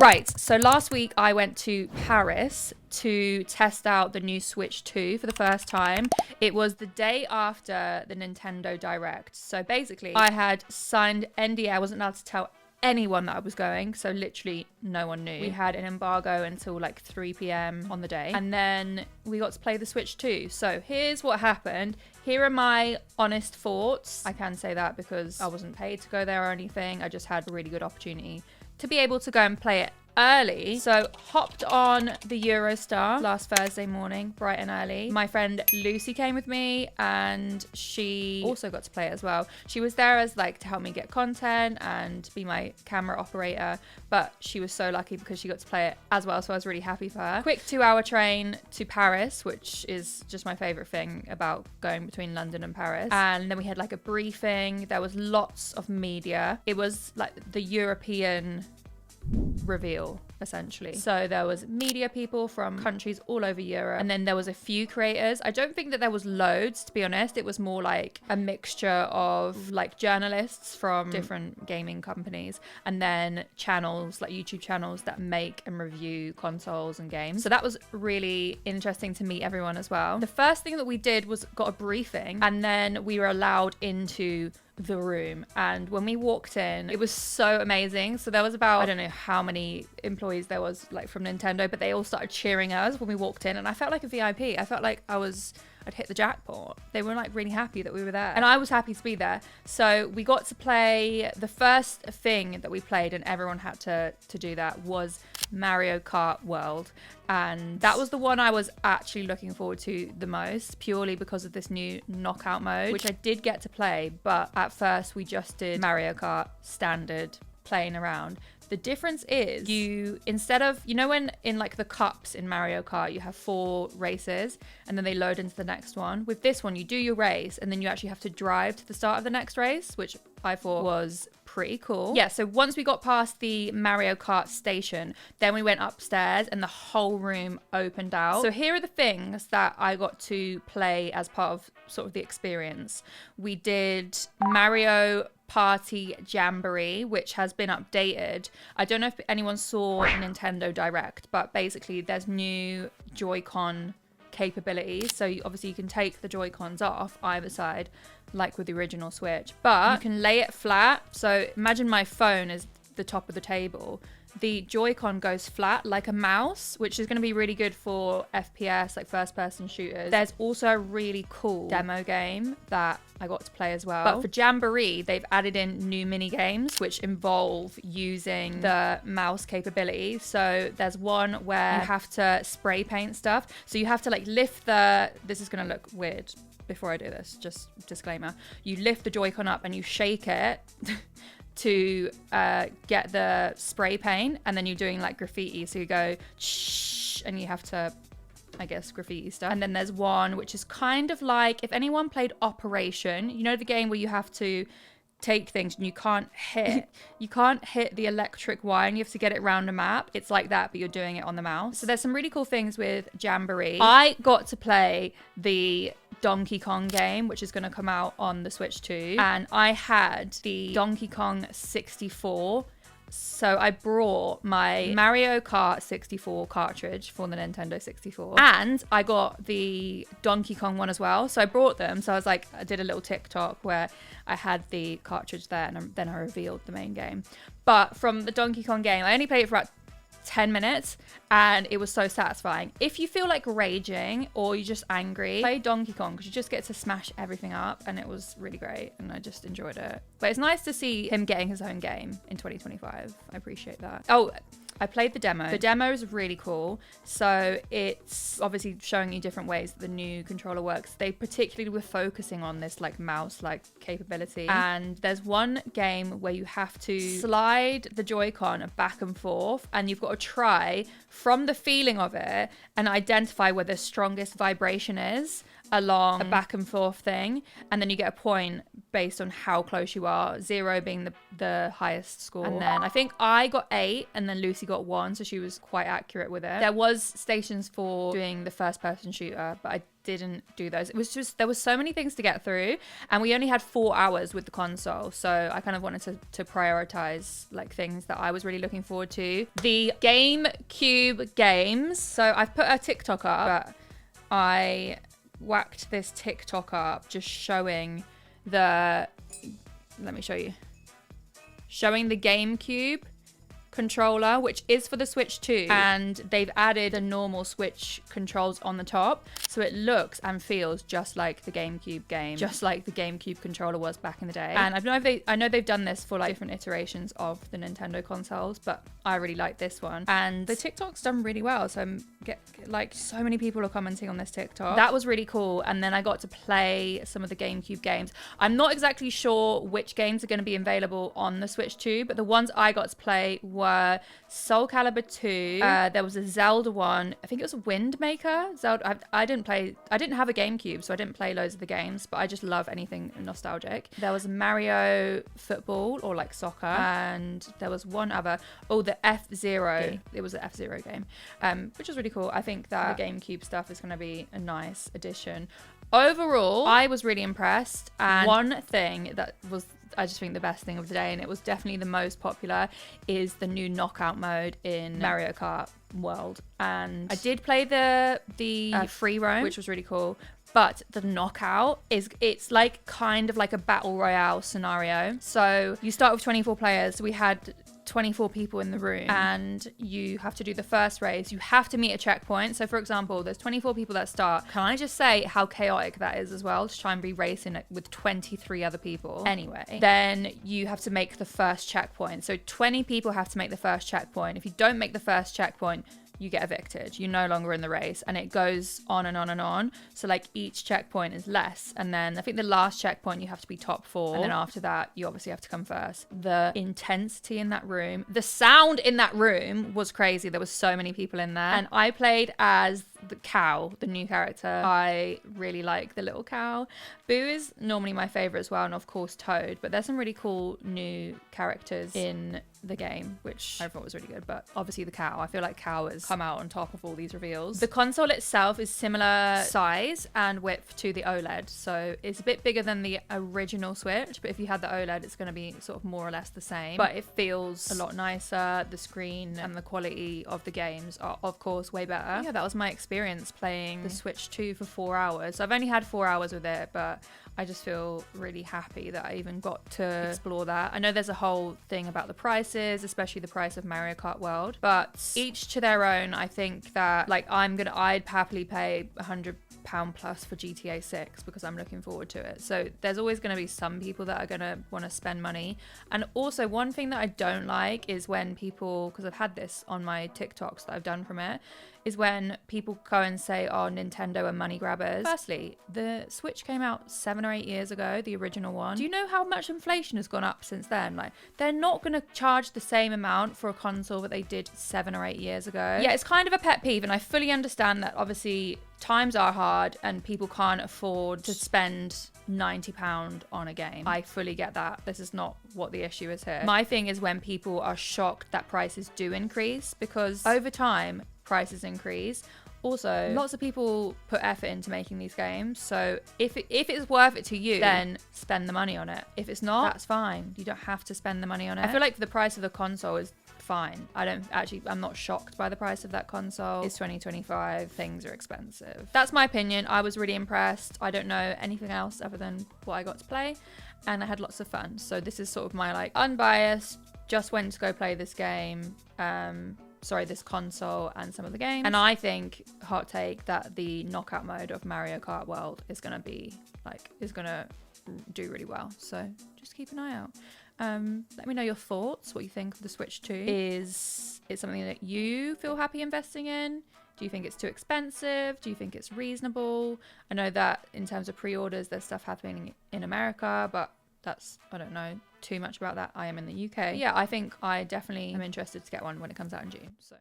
Right, so last week I went to Paris to test out the new Switch 2 for the first time. It was the day after the Nintendo Direct. So basically, I had signed NDA. I wasn't allowed to tell anyone that I was going, so literally no one knew. We had an embargo until like 3 p.m. on the day, and then we got to play the Switch 2. So here's what happened. Here are my honest thoughts. I can say that because I wasn't paid to go there or anything. I just had a really good opportunity to be able to go and play it early. So hopped on the Eurostar last Thursday morning, bright and early. My friend Lucy came with me and she also got to play it as well. She was there as like to help me get content and be my camera operator, but she was so lucky because she got to play it as well, so I was really happy for her. Quick 2-hour train to Paris, which is just my favorite thing about going between London and Paris. And then we had like a briefing. There was lots of media. It was like the European reveal essentially. So there was media people from countries all over Europe, and then there was a few creators. I don't think that there was loads, to be honest. It was more like a mixture of like journalists from different gaming companies, and then channels like YouTube channels that make and review consoles and games. So that was really interesting to meet everyone as well. The first thing that we did was got a briefing, and then we were allowed into the room. And when we walked in, it was so amazing. So there was about, I don't know how many employees there was like from Nintendo, but they all started cheering us when we walked in, and I felt like a VIP. I felt like I'd hit the jackpot. They were like really happy that we were there, and I was happy to be there. So we got to play. The first thing that we played, and everyone had to do that, was Mario Kart World. And that was the one I was actually looking forward to the most, purely because of this new knockout mode, which I did get to play, but at first we just did Mario Kart standard, playing around. The difference is you, instead of, you know, when in like the cups in Mario Kart, you have 4 races and then they load into the next one. With this one, you do your race and then you actually have to drive to the start of the next race, which I thought was pretty cool. Yeah, so once we got past the Mario Kart station, then we went upstairs and the whole room opened out. So here are the things that I got to play as part of sort of the experience. We did Mario Party Jamboree, which has been updated. I don't know if anyone saw Nintendo Direct, but basically there's new Joy-Con capabilities. So obviously you can take the Joy-Cons off either side, like with the original Switch, but you can lay it flat. So imagine my phone is the top of the table. The Joy-Con goes flat like a mouse, which is going to be really good for FPS, like first-person shooters. There's also a really cool demo game that I got to play as well. But for Jamboree, they've added in new mini games, which involve using the mouse capability. So there's one where you have to spray paint stuff. So you have to like lift the, this is going to look weird before I do this, just disclaimer. You lift the Joy-Con up and you shake it to get the spray paint, and then you're doing like graffiti. So you go shh, and you have to, I guess, graffiti stuff. And then there's one which is kind of like, if anyone played Operation, you know, the game where you have to take things and you can't hit the electric wire and you have to get it around a map. It's like that, but you're doing it on the mouse. So there's some really cool things with Jamboree. I got to play the Donkey Kong game, which is going to come out on the Switch 2, and I had the Donkey Kong 64. So I brought my Mario Kart 64 cartridge for the Nintendo 64, and I got the Donkey Kong one as well. So I brought them. So I was like, I did a little TikTok where I had the cartridge there, and then I revealed the main game. But from the Donkey Kong game, I only played it for about 10 minutes and it was so satisfying. If you feel like raging or you're just angry, play Donkey Kong, because you just get to smash everything up, and it was really great and I just enjoyed it. But it's nice to see him getting his own game in 2025. I appreciate that. Oh, I played the demo. The demo is really cool. So it's obviously showing you different ways that the new controller works. They particularly were focusing on this like mouse-like capability. And there's one game where you have to slide the Joy-Con back and forth, and you've got to try from the feeling of it and identify where the strongest vibration is along a back and forth thing, and then you get a point based on how close you are, 0 being the highest score. And then I think I got 8 and then Lucy got 1, so she was quite accurate with it. There was stations for doing the first person shooter, but I didn't do those. It was just, there were so many things to get through, and we only had 4 hours with the console, so I kind of wanted to prioritize like things that I was really looking forward to. The GameCube games. So I've put a TikTok up, but I whacked this TikTok up just showing the, let me show you, showing the GameCube controller, which is for the Switch 2, and they've added the normal Switch controls on the top, so it looks and feels just like the GameCube game, just like the GameCube controller was back in the day. And I know they've done this for like different iterations of the Nintendo consoles, but I really like this one, and the TikTok's done really well, so I'm like so many people are commenting on this TikTok. That was really cool. And then I got to play some of the GameCube games. I'm not exactly sure which games are going to be available on the Switch 2, but the ones I got to play were Soul Calibur 2. There was a Zelda one. I think it was a Wind Maker. Zelda. I didn't have a GameCube, so I didn't play loads of the games, but I just love anything nostalgic. There was Mario Football, or like soccer, and there was one other. Oh, the F-Zero. It was an F-Zero game, which was really cool. I think that the GameCube stuff is going to be a nice addition. Overall, I was really impressed, and one thing that was, I just think, the best thing of the day, and it was definitely the most popular, is the new knockout mode in Mario Kart World. And I did play the free roam, which was really cool, but the knockout it's like kind of like a battle royale scenario. So you start with 24 players. We had 24 people in the room, and you have to do the first race. You have to meet a checkpoint. So for example, there's 24 people that start. Can I just say how chaotic that is as well, to try and be racing with 23 other people? Anyway, then you have to make the first checkpoint. So 20 people have to make the first checkpoint. If you don't make the first checkpoint, you get evicted. You're no longer in the race, and it goes on and on and on. So like each checkpoint is less, and then I think the last checkpoint you have to be top 4, and then after that you obviously have to come first. The intensity in that room, the sound in that room was crazy. There was so many people in there, and I played as the cow, the new character. I really like the little cow. Boo is normally my favorite as well, and of course Toad, but there's some really cool new characters in the game, which I thought was really good. But obviously the cow, I feel like cow has come out on top of all these reveals. The console itself is similar size and width to the OLED, so it's a bit bigger than the original Switch, but if you had the OLED, it's going to be sort of more or less the same, but it feels a lot nicer. The screen and the quality of the games are of course way better. Yeah, that was my experience playing the Switch 2 for 4 hours. So I've only had 4 hours with it, but I just feel really happy that I even got to explore that. I know there's a whole thing about the prices, especially the price of Mario Kart World, but each to their own. I think that like I'd happily pay £100 plus for GTA 6 because I'm looking forward to it. So there's always going to be some people that are going to want to spend money. And also one thing that I don't like is when people, because I've had this on my TikToks that I've done from it, is when people go and say, oh, Nintendo are money grabbers. Firstly, the Switch came out 7 or 8 years ago, the original one. Do you know how much inflation has gone up since then? Like, they're not going to charge the same amount for a console that they did 7 or 8 years ago. Yeah, it's kind of a pet peeve, and I fully understand that obviously times are hard and people can't afford to spend £90 on a game. I fully get that. This is not what the issue is here. My thing is when people are shocked that prices do increase, because over time, prices increase. Also, lots of people put effort into making these games, so if it's worth it to you, then spend the money on it. If it's not, that's fine. You don't have to spend the money on it. I feel like the price of the console is fine. I'm not shocked by the price of that console. It's 2025, things are expensive. That's my opinion. I was really impressed. I don't know anything else other than what I got to play, and I had lots of fun. So this is sort of my like unbiased, just went to go play this game, this console and some of the games. And I think, hot take, that the knockout mode of Mario Kart World is gonna do really well. So just keep an eye out. Let me know your thoughts, what you think of the Switch 2. Is it something that you feel happy investing in? Do you think it's too expensive? Do you think it's reasonable? I know that in terms of pre-orders, there's stuff happening in America, but I don't know too much about that. I am in the UK. Yeah, I think I definitely am interested to get one when it comes out in June. So.